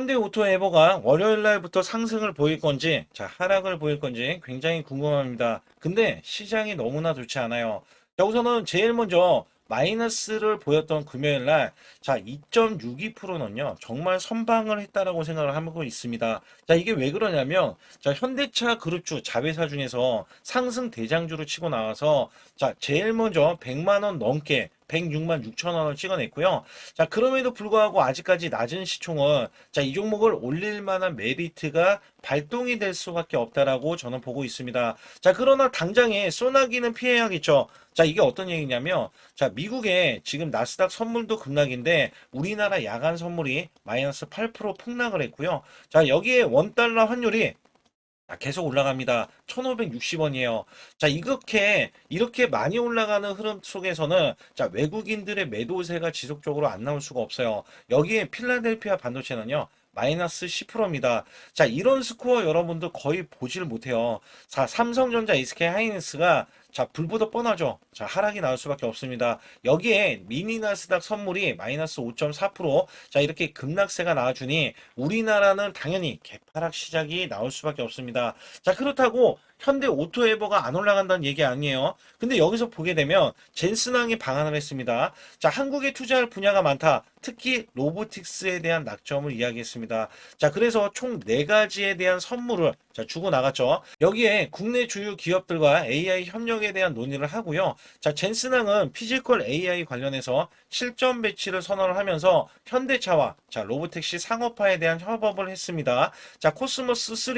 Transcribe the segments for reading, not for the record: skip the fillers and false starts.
현대오토에버가 월요일 날부터 상승을 보일 건지, 하락을 보일 건지 굉장히 궁금합니다. 근데 시장이 너무나 좋지 않아요. 우선은 제일 먼저 마이너스를 보였던 금요일 날, 2.62%는요, 정말 선방을 했다라고 생각을 하고 있습니다. 이게 왜 그러냐면, 현대차 그룹주 자회사 중에서 상승 대장주로 치고 나와서, 제일 먼저 100만 원 넘게 106만 6천 원을 찍어냈고요. 그럼에도 불구하고 아직까지 낮은 시총은 이 종목을 올릴 만한 메리트가 발동이 될 수밖에 없다라고 저는 보고 있습니다. 그러나 당장에 소나기는 피해야겠죠. 이게 어떤 얘기냐면, 미국의 지금 나스닥 선물도 급락인데, 우리나라 야간 선물이 마이너스 8% 폭락을 했고요. 여기에 원달러 환율이 계속 올라갑니다. 1560원이에요. 이렇게 많이 올라가는 흐름 속에서는, 외국인들의 매도세가 지속적으로 안 나올 수가 없어요. 여기에 필라델피아 반도체는요, 마이너스 10%입니다. 이런 스코어 여러분들 거의 보질 못해요. 삼성전자, SK 하이닉스가 불보다 뻔하죠. 하락이 나올 수밖에 없습니다. 여기에 미니 나스닥 선물이 마이너스 5.4%, 이렇게 급락세가 나와주니 우리나라는 당연히 개파락 시작이 나올 수밖에 없습니다. 그렇다고 현대오토에버가 안 올라간다는 얘기 아니에요. 근데 여기서 보게 되면 젠슨항이 방한을 했습니다. 한국에 투자할 분야가 많다. 특히 로보틱스에 대한 낙점을 이야기했습니다. 그래서 총 4가지에 대한 선물을 주고 나갔죠. 여기에 국내 주요 기업들과 AI 협력에 대한 논의를 하고요. 젠슨항은 피지컬 AI 관련해서 실전 배치를 선언을 하면서 현대차와 로보택시 상업화에 대한 협업을 했습니다. 코스모스 3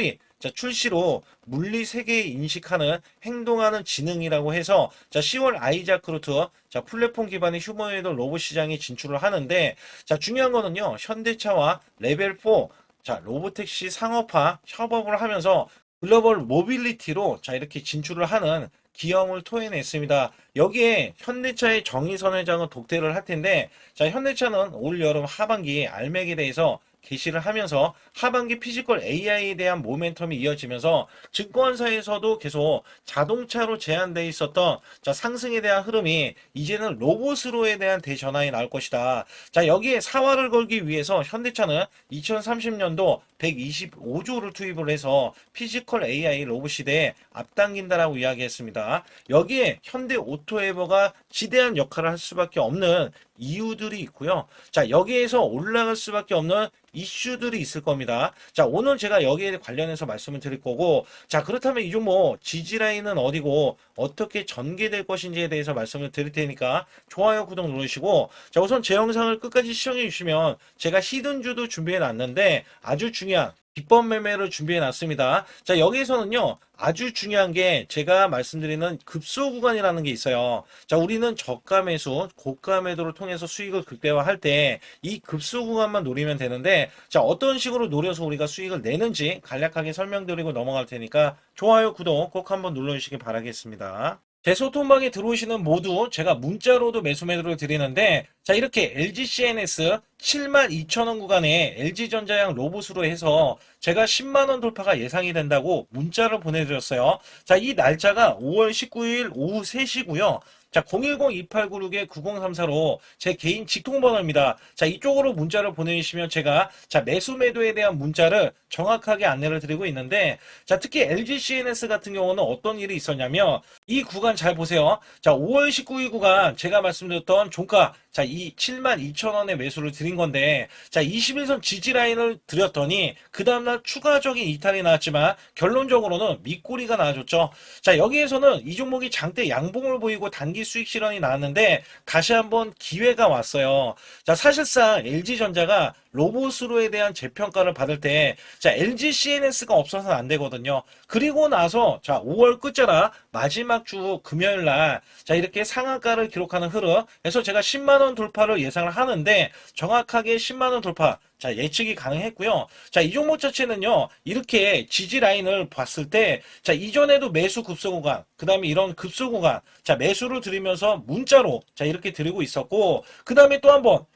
출시로 물리 세계에 인식하는 행동하는 지능이라고 해서 10월 아이자크 루트 플랫폼 기반의 휴머노이드 로봇 시장에 진출을 하는데, 중요한 거는요, 현대차와 레벨 4 로보택시 상업화 협업을 하면서 글로벌 모빌리티로 이렇게 진출을 하는 기염을 토해냈습니다. 여기에 현대차의 정의선 회장은 독대를 할 텐데, 현대차는 올 여름 하반기 알맥에 대해서 게시를 하면서 하반기 피지컬 AI에 대한 모멘텀이 이어지면서 증권사에서도 계속 자동차로 제한되어 있었던 상승에 대한 흐름이 이제는 로봇으로에 대한 대전환이 나올 것이다. 여기에 사활을 걸기 위해서 현대차는 2030년도 125조를 투입을 해서 피지컬 AI 로봇 시대에 앞당긴다라고 이야기했습니다. 여기에 현대오토에버가 지대한 역할을 할 수밖에 없는 이유들이 있고요. 여기에서 올라갈 수밖에 없는 이슈들이 있을 겁니다. 오늘 제가 여기에 관련해서 말씀을 드릴 거고, 그렇다면 이 종목 지지라인은 어디고 어떻게 전개될 것인지에 대해서 말씀을 드릴 테니까 좋아요, 구독 누르시고, 우선 제 영상을 끝까지 시청해 주시면 제가 히든주도 준비해 놨는데 아주 중요한 비법 매매를 준비해 놨습니다. 여기에서는요, 아주 중요한 게 제가 말씀드리는 급소 구간이라는 게 있어요. 우리는 저가 매수, 고가 매도를 통해서 수익을 극대화할 때 이 급소 구간만 노리면 되는데, 어떤 식으로 노려서 우리가 수익을 내는지 간략하게 설명드리고 넘어갈 테니까 좋아요, 구독 꼭 한번 눌러주시기 바라겠습니다. 제 소통방에 들어오시는 모두 제가 문자로도 매수 매도를 드리는데, 이렇게 LG CNS 72,000원 구간에 LG전자양 로봇으로 해서 제가 10만원 돌파가 예상이 된다고 문자를 보내드렸어요. 이 날짜가 5월 19일 오후 3시고요. 010-2896-9034로 제 개인 직통번호입니다. 이쪽으로 문자를 보내주시면 제가 매수 매도에 대한 문자를 정확하게 안내를 드리고 있는데, 특히 LG CNS 같은 경우는 어떤 일이 있었냐면, 이 구간 잘 보세요. 5월 19일 구간 제가 말씀드렸던 종가 이 72,000원의 매수를 드린 건데, 21선 지지 라인을 드렸더니 그 다음날 추가적인 이탈이 나왔지만 결론적으로는 밑꼬리가 나와줬죠. 여기에서는 이 종목이 장대 양봉을 보이고 단기 수익 실현이 나왔는데 다시 한번 기회가 왔어요. 사실상 LG전자가 로봇으로에 대한 재평가를 받을 때 LG CNS가 없어서는 안 되거든요. 그리고 나서 5월 끝자락 마지막 주 금요일 날 이렇게 상한가를 기록하는 흐름, 그래서 제가 10만원 돌파를 예상을 하는데 정확하게 10만원 돌파 예측이 가능했고요. 이 종목 자체는요, 이렇게 지지 라인을 봤을 때, 이전에도 매수 급소 구간, 그 다음에 이런 급소 구간, 매수를 드리면서 문자로, 이렇게 드리고 있었고, 그 다음에 또 한번,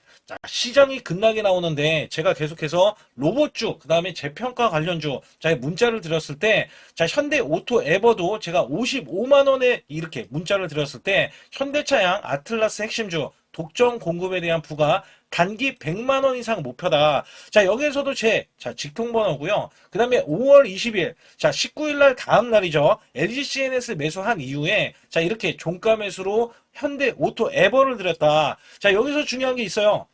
시장이 급락이 나오는데 제가 계속해서 로봇주, 그 다음에 재평가 관련주 문자를 드렸을 때, 현대오토에버도 제가 55만원에 이렇게 문자를 드렸을 때 현대차양, 아틀라스 핵심주 독점 공급에 대한 부가 단기 100만 원 이상 목표다. 자, 여기에서도 자, 직통번호고요. 그 다음에 5월 20일, 자, 19일 날 다음 날이죠. LG CNS 매수한 이후에, 자, 이렇게 종가 매수로 현대 오토 에버를 들였다. 자, 여기서 중요한 게 있어요.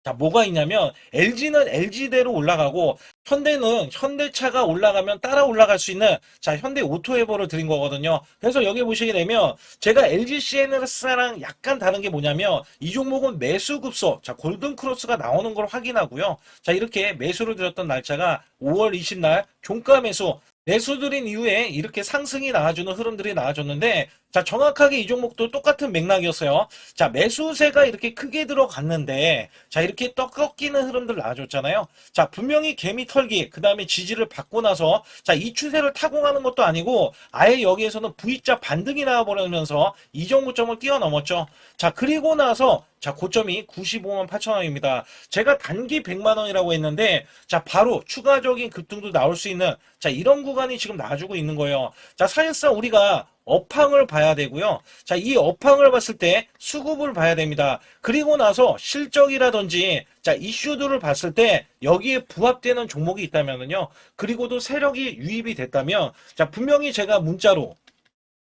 자, 뭐가 있냐면 LG는 LG대로 올라가고 현대는 현대차가 올라가면 따라 올라갈 수 있는 자, 현대 오토에버를 드린 거거든요. 그래서 여기 보시게 되면 제가 LG CNS랑 약간 다른 게 뭐냐면 이 종목은 매수 급소, 자, 골든 크로스가 나오는 걸 확인하고요. 자, 이렇게 매수를 드렸던 날짜가 5월 20날 종가 매수 매수드린 이후에 이렇게 상승이 나와주는 흐름들이 나와줬는데 자, 정확하게 이 종목도 똑같은 맥락이었어요. 자, 매수세가 이렇게 크게 들어갔는데 자, 이렇게 떡 꺾이는 흐름들 나와줬잖아요. 자, 분명히 개미 털기 그 다음에 지지를 받고 나서 자, 이 추세를 타공하는 것도 아니고 아예 여기에서는 V자 반등이 나와버리면서 이 정도점을 뛰어넘었죠. 자, 그리고 나서 자, 고점이 95만 8천 원입니다. 제가 단기 100만 원이라고 했는데 자, 바로 추가적인 급등도 나올 수 있는 자, 이런 구간이 지금 나와주고 있는 거예요. 자, 사실상 우리가 업황을 봐야 되고요. 자, 이 업황을 봤을 때 수급을 봐야 됩니다. 그리고 나서 실적이라든지 자, 이슈들을 봤을 때 여기에 부합되는 종목이 있다면요. 그리고도 세력이 유입이 됐다면 자, 분명히 제가 문자로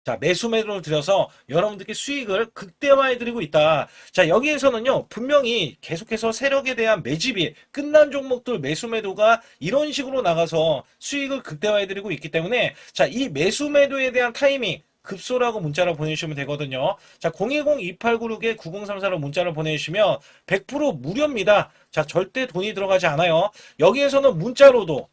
자, 매수 매도를 들여서 여러분들께 수익을 극대화해 드리고 있다. 자, 여기에서는요, 분명히 계속해서 세력에 대한 매집이 끝난 종목들 매수 매도가 이런 식으로 나가서 수익을 극대화해 드리고 있기 때문에 자, 이 매수 매도에 대한 타이밍 급소라고 문자를 보내주시면 되거든요. 자, 010-2896-9034로 문자를 보내주시면 100% 무료입니다. 자, 절대 돈이 들어가지 않아요. 여기에서는 문자로도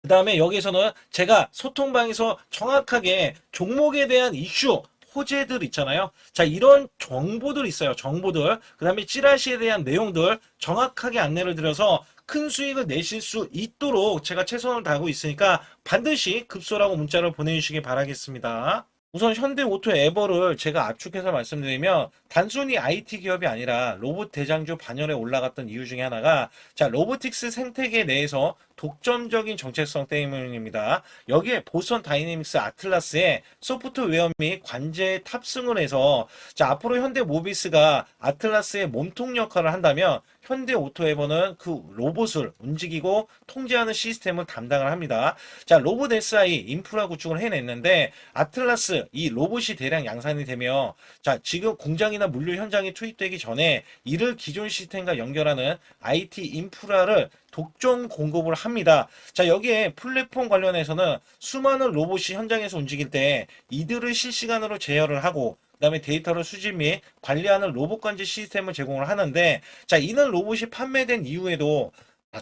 그 다음에 여기서는 제가 소통방에서 정확하게 종목에 대한 이슈, 호재들 있잖아요. 자, 이런 정보들 있어요. 정보들. 그 다음에 찌라시에 대한 내용들 정확하게 안내를 드려서 큰 수익을 내실 수 있도록 제가 최선을 다하고 있으니까 반드시 급소라고 문자를 보내주시기 바라겠습니다. 우선 현대오토 에버를 제가 압축해서 말씀드리면 단순히 IT 기업이 아니라 로봇 대장주 반열에 올라갔던 이유 중에 하나가 자, 로보틱스 생태계 내에서 독점적인 정체성 때문입니다. 여기에 보선 다이내믹스 아틀라스의 소프트웨어 및 관제에 탑승을 해서 자, 앞으로 현대 모비스가 아틀라스의 몸통 역할을 한다면 현대 오토에버는 그 로봇을 움직이고 통제하는 시스템을 담당을 합니다. 자, 로봇 SI 인프라 구축을 해냈는데 아틀라스 이 로봇이 대량 양산이 되며 자, 지금 공장이나 물류 현장에 투입되기 전에 이를 기존 시스템과 연결하는 IT 인프라를 독점 공급을 합니다. 자, 여기에 플랫폼 관련해서는 수많은 로봇이 현장에서 움직일 때 이들을 실시간으로 제어를 하고 그 다음에 데이터를 수집 및 관리하는 로봇 관제 시스템을 제공을 하는데 자, 이는 로봇이 판매된 이후에도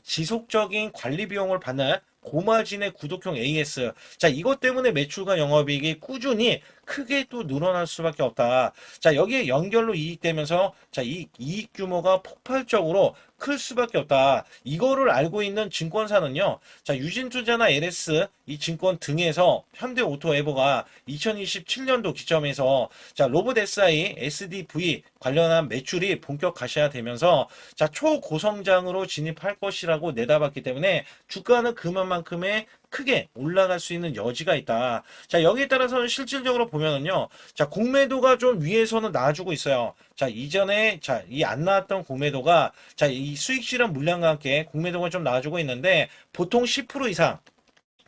지속적인 관리 비용을 받는 고마진의 구독형 AS. 자, 이것 때문에 매출과 영업이익이 꾸준히 크게 또 늘어날 수밖에 없다. 자, 여기에 연결로 이익되면서 자, 이 이익 규모가 폭발적으로 클 수밖에 없다. 이거를 알고 있는 증권사는요. 자, 유진투자나 LS 이 증권 등에서 현대오토에버가 2027년도 기점에서 자, 로봇 SI, SDV 관련한 매출이 본격 가시화되면서 자, 초고성장으로 진입할 것이라고 내다봤기 때문에 주가는 그만큼의 크게 올라갈 수 있는 여지가 있다. 자, 여기에 따라서는 실질적으로 보면은요. 자, 공매도가 좀 위에서는 나와주고 있어요. 자, 이전에 자, 이 안 나왔던 공매도가 자, 이 수익 실현 물량과 함께 공매도가 좀 나와주고 있는데 보통 10% 이상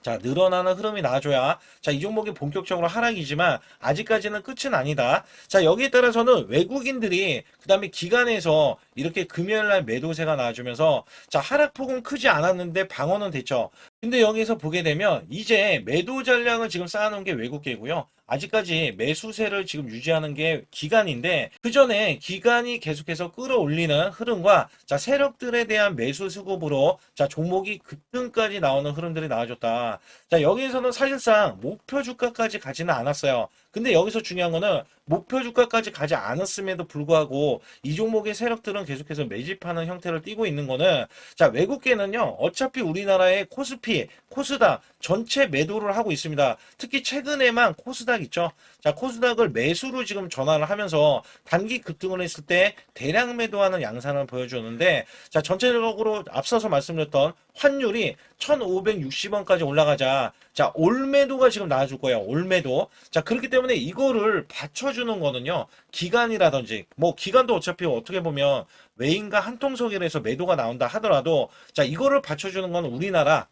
자, 늘어나는 흐름이 나와줘야 자, 이 종목이 본격적으로 하락이지만 아직까지는 끝은 아니다. 자, 여기에 따라서는 외국인들이 그 다음에 기관에서 이렇게 금요일날 매도세가 나와주면서 자, 하락폭은 크지 않았는데 방어는 됐죠. 근데 여기서 보게 되면 이제 매도 전략을 지금 쌓아놓은 게 외국계고요. 아직까지 매수세를 지금 유지하는 게 기관인데 그 전에 기관이 계속해서 끌어올리는 흐름과 자, 세력들에 대한 매수 수급으로 자, 종목이 급등까지 나오는 흐름들이 나와줬다. 자, 여기에서는 사실상 목표 주가까지 가지는 않았어요. 근데 여기서 중요한 거는 목표 주가까지 가지 않았음에도 불구하고 이 종목의 세력들은 계속해서 매집하는 형태를 띠고 있는 거는 자, 외국계는요. 어차피 우리나라의 코스피, 코스닥 전체 매도를 하고 있습니다. 특히 최근에만 코스닥 있죠. 자, 코스닥을 매수로 지금 전환을 하면서 단기 급등을 했을 때 대량 매도하는 양상을 보여주는데 자, 전체적으로 앞서서 말씀드렸던 환율이 1,560원까지 올라가자 자, 올매도가 지금 나와줄 거예요. 올매도. 자, 그렇기 때문에 때문에 이거를 받쳐주는 거는요, 기간이라든지, 뭐, 기간도 어차피 어떻게 보면 외인과 한통속일에서 매도가 나온다 하더라도, 자, 이거를 받쳐주는 건 우리나라,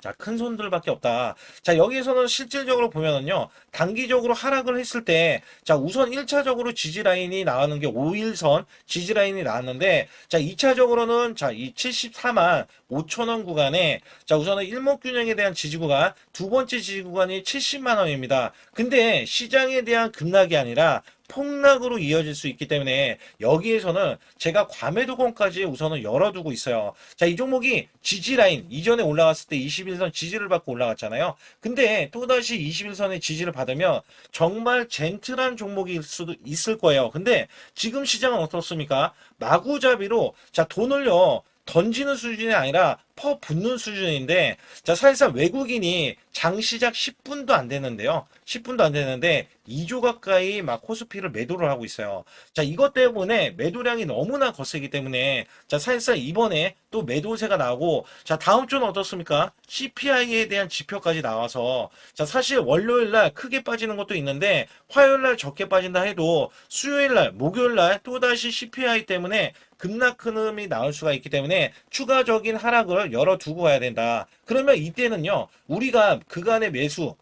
자, 큰 손들밖에 없다. 자, 여기에서는 실질적으로 보면은요, 단기적으로 하락을 했을 때, 자, 우선 1차적으로 지지라인이 나오는 게 5일선 지지라인이 나왔는데, 자, 2차적으로는, 자, 이 74만 5천 원 구간에, 자, 우선은 일목균형에 대한 지지구간, 두 번째 지지구간이 70만 원입니다. 근데 시장에 대한 급락이 아니라, 폭락으로 이어질 수 있기 때문에 여기에서는 제가 과매도권까지 우선은 열어두고 있어요. 자, 이 종목이 지지라인 이전에 올라갔을 때 21선 지지를 받고 올라갔잖아요. 근데 또다시 21선의 지지를 받으면 정말 젠틀한 종목일 수도 있을 거예요. 근데 지금 시장은 어떻습니까? 마구잡이로 자, 돈을요 던지는 수준이 아니라 퍼 붓는 수준인데, 자, 사실상 외국인이 장 시작 10분도 안 되는데요. 10분도 안 되는데 2조 가까이 막 코스피를 매도를 하고 있어요. 자, 이것 때문에 매도량이 너무나 거세기 때문에, 자, 사실상 이번에 또 매도세가 나오고, 자, 다음 주는 어떻습니까? CPI에 대한 지표까지 나와서, 자, 사실 월요일 날 크게 빠지는 것도 있는데, 화요일 날 적게 빠진다 해도, 수요일 날, 목요일 날 또다시 CPI 때문에 급락 흐름이 나올 수가 있기 때문에 추가적인 하락을 열어두고 가야 된다. 그러면 이때는요, 우리가 그간의 매수,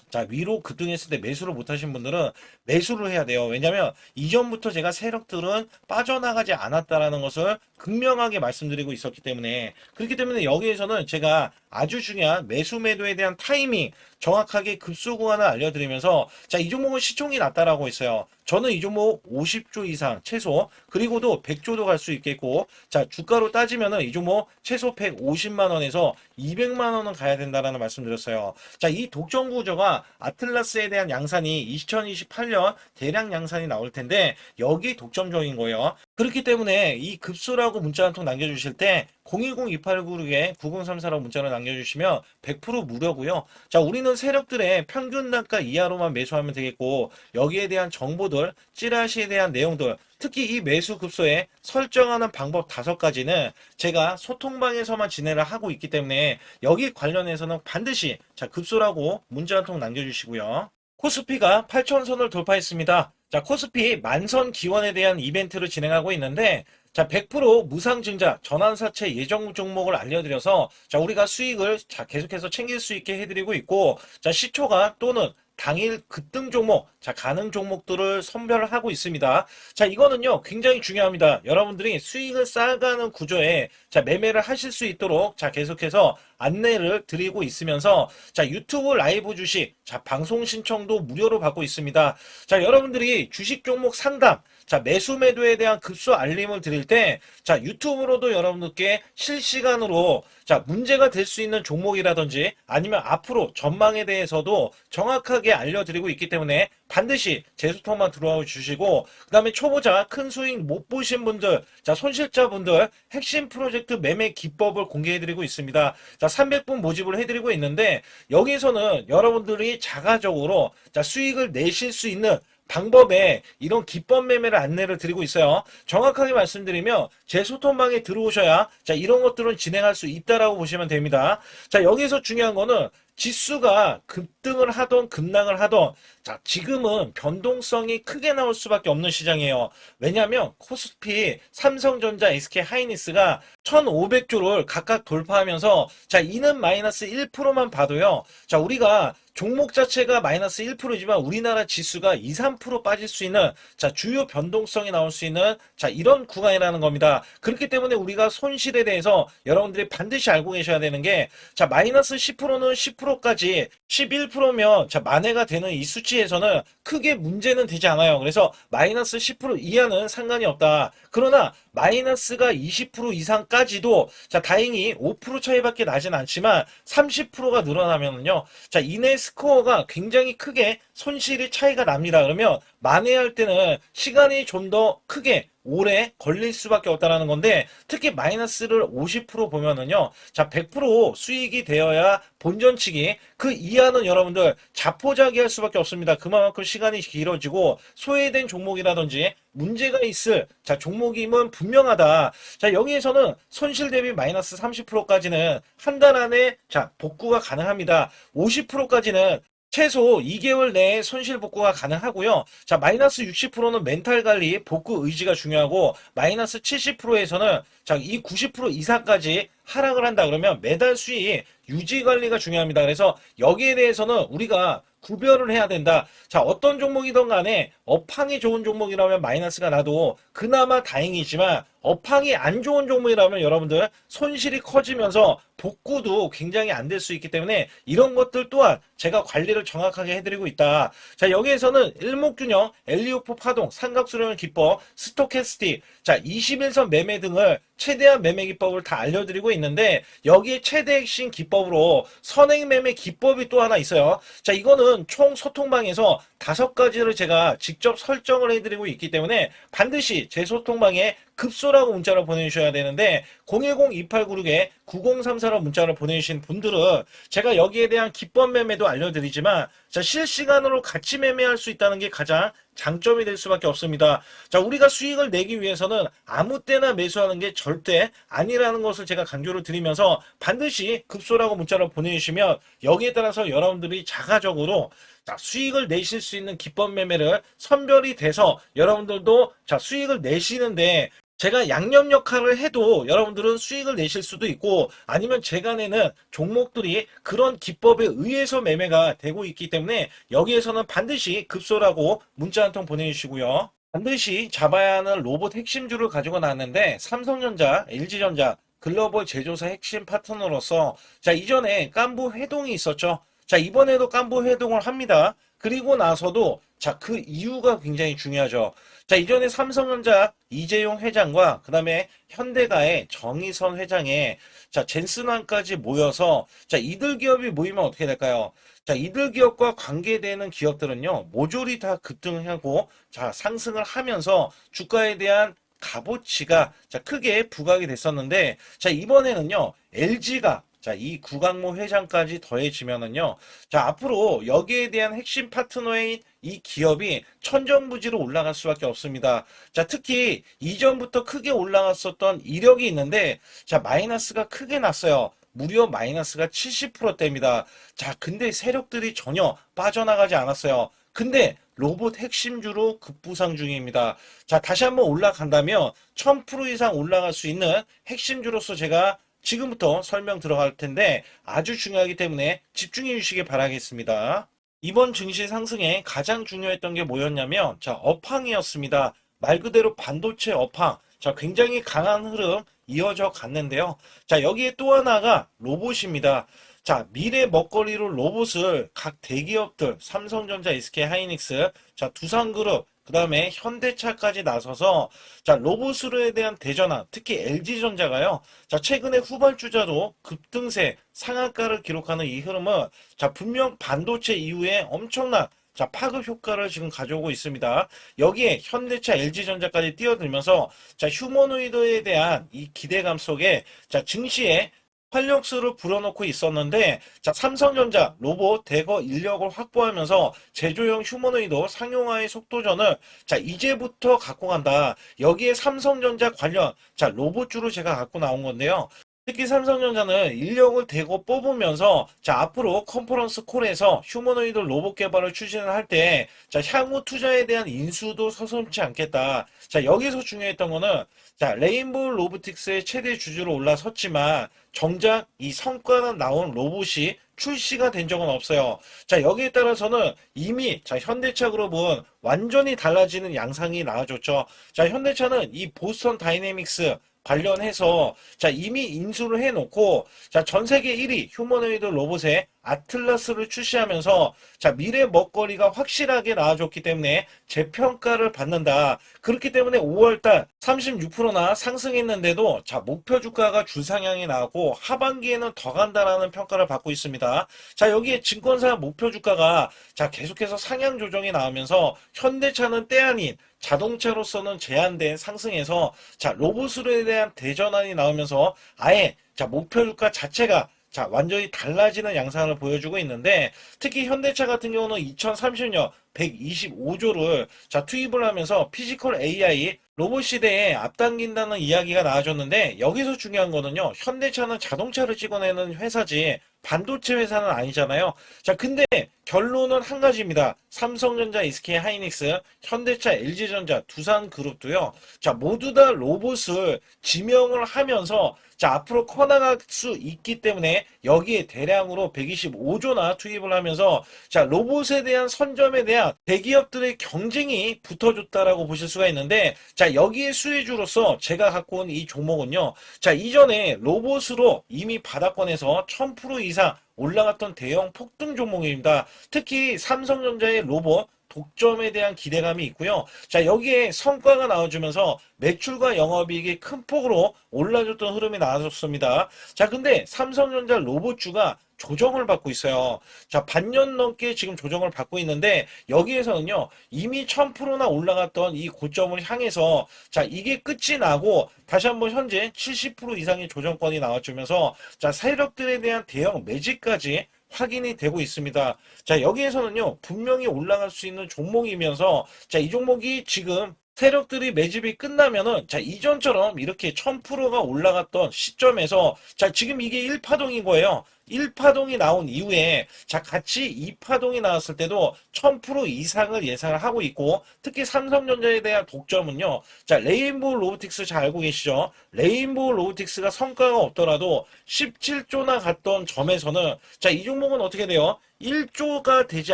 자, 위로 급등했을 때 매수를 못하신 분들은 매수를 해야 돼요. 왜냐면 이전부터 제가 세력들은 빠져나가지 않았다라는 것을 극명하게 말씀드리고 있었기 때문에, 그렇기 때문에 여기에서는 제가 아주 중요한 매수 매도에 대한 타이밍 정확하게 급소 구간을 알려드리면서, 자, 이 종목은 시총이 낮다라고 했어요. 저는 이 종목 50조 이상 최소, 그리고도 100조도 갈 수 있겠고, 자, 주가로 따지면은 이 종목 최소 150만 원에서 200만 원은 가야 된다라는 말씀드렸어요. 자, 이 독점 구조가 아틀라스에 대한 양산이 2028년 대량 양산이 나올 텐데 여기 독점적인 거예요. 그렇기 때문에 이 급소라고 문자 한 통 남겨주실 때 010-2896-9034라고 문자를 남겨주시면 100% 무료고요. 자, 우리는 세력들의 평균 단가 이하로만 매수하면 되겠고, 여기에 대한 정보들, 찌라시에 대한 내용들, 특히 이 매수 급소에 설정하는 방법 5가지는 제가 소통방에서만 진행을 하고 있기 때문에 여기 관련해서는 반드시 자, 급소라고 문자 한 통 남겨주시고요. 코스피가 8천선을 돌파했습니다. 자, 코스피 만선 기원에 대한 이벤트를 진행하고 있는데, 자, 100% 무상증자 전환사채 예정 종목을 알려드려서, 자, 우리가 수익을 자, 계속해서 챙길 수 있게 해드리고 있고, 자, 시초가 또는 당일 급등 종목, 자, 가능 종목들을 선별하고 있습니다. 자, 이거는요, 굉장히 중요합니다. 여러분들이 수익을 쌓아가는 구조에, 자, 매매를 하실 수 있도록, 자, 계속해서 안내를 드리고 있으면서, 자, 유튜브 라이브 주식, 자, 방송 신청도 무료로 받고 있습니다. 자, 여러분들이 주식 종목 상담, 자, 매수 매도에 대한 급소 알림을 드릴 때, 자, 유튜브로도 여러분들께 실시간으로, 자, 문제가 될 수 있는 종목이라든지 아니면 앞으로 전망에 대해서도 정확하게 알려드리고 있기 때문에 반드시 제 소통만 들어와 주시고, 그 다음에 초보자 큰 수익 못 보신 분들, 자, 손실자분들 핵심 프로젝트 매매 기법을 공개해드리고 있습니다. 자, 300분 모집을 해드리고 있는데 여기에서는 여러분들이 자가적으로 자, 수익을 내실 수 있는 방법에 이런 기법 매매를 안내를 드리고 있어요. 정확하게 말씀드리면 제 소통방에 들어오셔야 자, 이런 것들은 진행할 수 있다라고 보시면 됩니다. 자, 여기서 중요한 거는 지수가 급등을 하던 급락을 하던, 자, 지금은 변동성이 크게 나올 수밖에 없는 시장이에요. 왜냐하면 코스피, 삼성전자, SK하이닉스가 1500조를 각각 돌파하면서, 자, 이는 마이너스 1%만 봐도요, 자, 우리가 종목 자체가 마이너스 1%지만 우리나라 지수가 2, 3% 빠질 수 있는, 자, 주요 변동성이 나올 수 있는, 자, 이런 구간이라는 겁니다. 그렇기 때문에 우리가 손실에 대해서 여러분들이 반드시 알고 계셔야 되는 게, 자, 마이너스 10%는 10%까지 11%면 자, 만회가 되는 이 수치에서는 크게 문제는 되지 않아요. 그래서 마이너스 10% 이하는 상관이 없다. 그러나 마이너스가 20% 이상까지도 자, 다행히 5% 차이밖에 나진 않지만 30%가 늘어나면요, 자, 이내 스코어가 굉장히 크게 손실이 차이가 납니다. 그러면 만회할 때는 시간이 좀 더 크게 오래 걸릴 수밖에 없다라는 건데, 특히 마이너스를 50% 보면은요, 자, 100% 수익이 되어야 본전치기, 그 이하는 여러분들 자포자기할 수밖에 없습니다. 그만큼 시간이 길어지고 소외된 종목이라든지 문제가 있을 자, 종목임은 분명하다. 자, 여기에서는 손실 대비 마이너스 30%까지는 한 달 안에 자, 복구가 가능합니다. 50%까지는 최소 2개월 내에 손실 복구가 가능하고요. 자, 마이너스 60%는 멘탈 관리, 복구 의지가 중요하고, 마이너스 70%에서는 자, 이 90% 이상까지 하락을 한다 그러면 매달 수익 유지 관리가 중요합니다. 그래서 여기에 대해서는 우리가 구별을 해야 된다. 자, 어떤 종목이든 간에 업황이 좋은 종목이라면 마이너스가 나도 그나마 다행이지만 업황이 안 좋은 종목이라면 여러분들 손실이 커지면서 복구도 굉장히 안 될 수 있기 때문에 이런 것들 또한 제가 관리를 정확하게 해드리고 있다. 자, 여기에서는 일목균형, 엘리오프 파동, 삼각수렴 기법, 스토캐스틱, 자, 21선 매매 등을 최대한 매매 기법을 다 알려드리고 있는데 여기에 최대 핵심 기법으로 선행 매매 기법이 또 하나 있어요. 자, 이거는 총 소통방에서 5가지를 제가 직접 설정을 해드리고 있기 때문에 반드시 제 소통방에 급소라고 문자를 보내주셔야 되는데 010-2896-9034로 문자를 보내주신 분들은 제가 여기에 대한 기법 매매도 알려드리지만 자, 실시간으로 같이 매매할 수 있다는 게 가장 장점이 될 수밖에 없습니다. 자, 우리가 수익을 내기 위해서는 아무 때나 매수하는 게 절대 아니라는 것을 제가 강조를 드리면서 반드시 급소라고 문자를 보내주시면 여기에 따라서 여러분들이 자가적으로 자, 수익을 내실 수 있는 기법 매매를 선별이 돼서 여러분들도 자, 수익을 내시는데 제가 양념 역할을 해도 여러분들은 수익을 내실 수도 있고 아니면 제가 내는 종목들이 그런 기법에 의해서 매매가 되고 있기 때문에 여기에서는 반드시 급소라고 문자 한 통 보내주시고요. 반드시 잡아야 하는 로봇 핵심주를 가지고 나왔는데 삼성전자, LG전자, 글로벌 제조사 핵심 파트너로서 자, 이전에 깐부 회동이 있었죠. 자, 이번에도 깐부 회동을 합니다. 그리고 나서도 자, 그 이유가 굉장히 중요하죠. 자, 이전에 삼성전자 이재용 회장과 그 다음에 현대가의 정의선 회장의 자, 젠슨왕까지 모여서 자, 이들 기업이 모이면 어떻게 될까요? 자, 이들 기업과 관계되는 기업들은요, 모조리 다 급등하고 자, 상승을 하면서 주가에 대한 값어치가 자, 크게 부각이 됐었는데 자, 이번에는요, LG가 자, 이 구강모 회장까지 더해지면은요, 자, 앞으로 여기에 대한 핵심 파트너인 이 기업이 천정부지로 올라갈 수밖에 없습니다. 자, 특히 이전부터 크게 올라갔었던 이력이 있는데, 자, 마이너스가 크게 났어요. 무려 마이너스가 70%대입니다. 자, 근데 세력들이 전혀 빠져나가지 않았어요. 근데 로봇 핵심주로 급부상 중입니다. 자, 다시 한번 올라간다면 1000% 이상 올라갈 수 있는 핵심주로서 제가 지금부터 설명 들어갈 텐데 아주 중요하기 때문에 집중해 주시기 바라겠습니다. 이번 증시 상승에 가장 중요했던 게 뭐였냐면 자, 업황이었습니다. 말 그대로 반도체 업황. 자, 굉장히 강한 흐름 이어져 갔는데요. 자, 여기에 또 하나가 로봇입니다. 자, 미래 먹거리로 로봇을 각 대기업들, 삼성전자, SK 하이닉스, 자, 두산그룹, 그 다음에 현대차까지 나서서 자, 로봇으로에 대한 대전환, 특히 LG전자가요. 자, 최근에 후발주자도 급등세, 상한가를 기록하는 이 흐름은 자, 분명 반도체 이후에 엄청난 자, 파급 효과를 지금 가져오고 있습니다. 여기에 현대차, LG전자까지 뛰어들면서 자, 휴머노이드에 대한 이 기대감 속에 자, 증시에 활력소를 불어넣고 있었는데 자, 삼성전자 로봇 대거 인력을 확보하면서 제조형 휴머노이드 상용화의 속도전을 자, 이제부터 갖고 간다. 여기에 삼성전자 관련 자, 로봇주로 제가 갖고 나온 건데요. 특히 삼성전자는 인력을 대거 뽑으면서 자, 앞으로 컨퍼런스 콜에서 휴머노이드 로봇 개발을 추진을 할 때 자, 향후 투자에 대한 인수도 서슴지 않겠다. 자, 여기서 중요했던 거는 자, 레인보우 로보틱스의 최대 주주로 올라섰지만 정작 이 성과는 나온 로봇이 출시가 된 적은 없어요. 자, 여기에 따라서는 이미 자, 현대차 그룹은 완전히 달라지는 양상이 나와줬죠. 자, 현대차는 이 보스턴 다이내믹스 관련해서 자, 이미 인수를 해놓고 자, 전 세계 1위 휴머노이드 로봇의 아틀라스를 출시하면서 자, 미래 먹거리가 확실하게 나와줬기 때문에 재평가를 받는다. 그렇기 때문에 5월달 36%나 상승했는데도 자, 목표 주가가 주상향이 나왔고 하반기에는 더 간다라는 평가를 받고 있습니다. 자, 여기에 증권사 목표 주가가 자, 계속해서 상향 조정이 나오면서 현대차는 때 아닌 자동차로서는 제한된 상승에서 자, 로봇으로에 대한 대전환이 나오면서 아예 자, 목표 주가 자체가 자, 완전히 달라지는 양상을 보여주고 있는데 특히 현대차 같은 경우는 2030년 125조를 자, 투입을 하면서 피지컬 AI 로봇 시대에 앞당긴다는 이야기가 나와줬는데 여기서 중요한 거는요. 현대차는 자동차를 찍어내는 회사지 반도체 회사는 아니잖아요. 자, 근데 결론은 한 가지입니다. 삼성전자, SK 하이닉스, 현대차, LG전자, 두산그룹도요. 자, 모두 다 로봇을 지명을 하면서 자, 앞으로 커나갈 수 있기 때문에 여기에 대량으로 125조나 투입을 하면서 자, 로봇에 대한 선점에 대한 대기업들의 경쟁이 붙어줬다라고 보실 수가 있는데 자, 여기에 수혜주로서 제가 갖고 온 이 종목은요. 자, 이전에 로봇으로 이미 바닥권에서 1000% 이상 올라갔던 대형 폭등 종목입니다. 특히 삼성전자의 로봇 독점에 대한 기대감이 있고요. 자, 여기에 성과가 나와주면서 매출과 영업이익이 큰 폭으로 올라줬던 흐름이 나왔습니다. 자, 근데 삼성전자 로봇주가 조정을 받고 있어요. 자, 반년 넘게 지금 조정을 받고 있는데 여기에서는요, 이미 1000%나 올라갔던 이 고점을 향해서 자, 이게 끝이 나고 다시 한번 현재 70% 이상의 조정권이 나와주면서 자, 세력들에 대한 대형 매집까지 확인이 되고 있습니다. 자, 여기에서는요, 분명히 올라갈 수 있는 종목이면서, 자, 이 종목이 지금 세력들이 매집이 끝나면은, 자, 이전처럼 이렇게 1000%가 올라갔던 시점에서, 자, 지금 이게 1파동인 거예요. 1파동이 나온 이후에 자 같이 2파동이 나왔을 때도 1000% 이상을 예상을 하고 있고 특히 삼성전자에 대한 독점은요. 자 레인보우 로보틱스 잘 알고 계시죠? 레인보우 로보틱스가 성과가 없더라도 17조나 갔던 점에서는 자 이 종목은 어떻게 돼요? 1조가 되지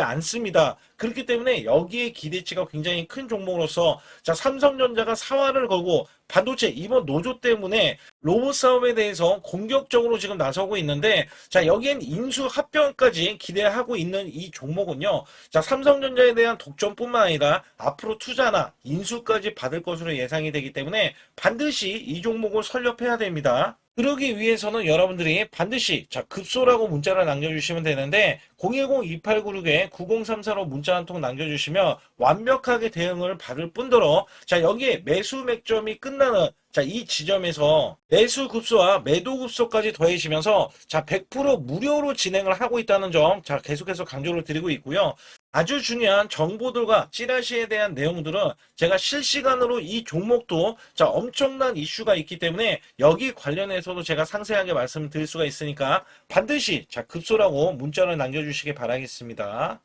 않습니다. 그렇기 때문에 여기에 기대치가 굉장히 큰 종목으로서 자 삼성전자가 사활을 걸고 반도체 이번 노조 때문에 로봇 사업에 대해서 공격적으로 지금 나서고 있는데 자 여기엔 인수 합병까지 기대하고 있는 이 종목은요. 자 삼성전자에 대한 독점뿐만 아니라 앞으로 투자나 인수까지 받을 것으로 예상이 되기 때문에 반드시 이 종목을 설립해야 됩니다. 그러기 위해서는 여러분들이 반드시 자 급소라고 문자를 남겨주시면 되는데 010-2896-9034로 문자 한 통 남겨주시면 완벽하게 대응을 받을 뿐더러 자 여기에 매수 맥점이 끝나는 자 이 지점에서 매수 급소와 매도 급소까지 더해지면서 자 100% 무료로 진행을 하고 있다는 점 자 계속해서 강조를 드리고 있고요. 아주 중요한 정보들과 찌라시에 대한 내용들은 제가 실시간으로 이 종목도 자 엄청난 이슈가 있기 때문에 여기 관련해서도 제가 상세하게 말씀드릴 수가 있으니까 반드시 자 급소라고 문자를 남겨주시기 바라겠습니다.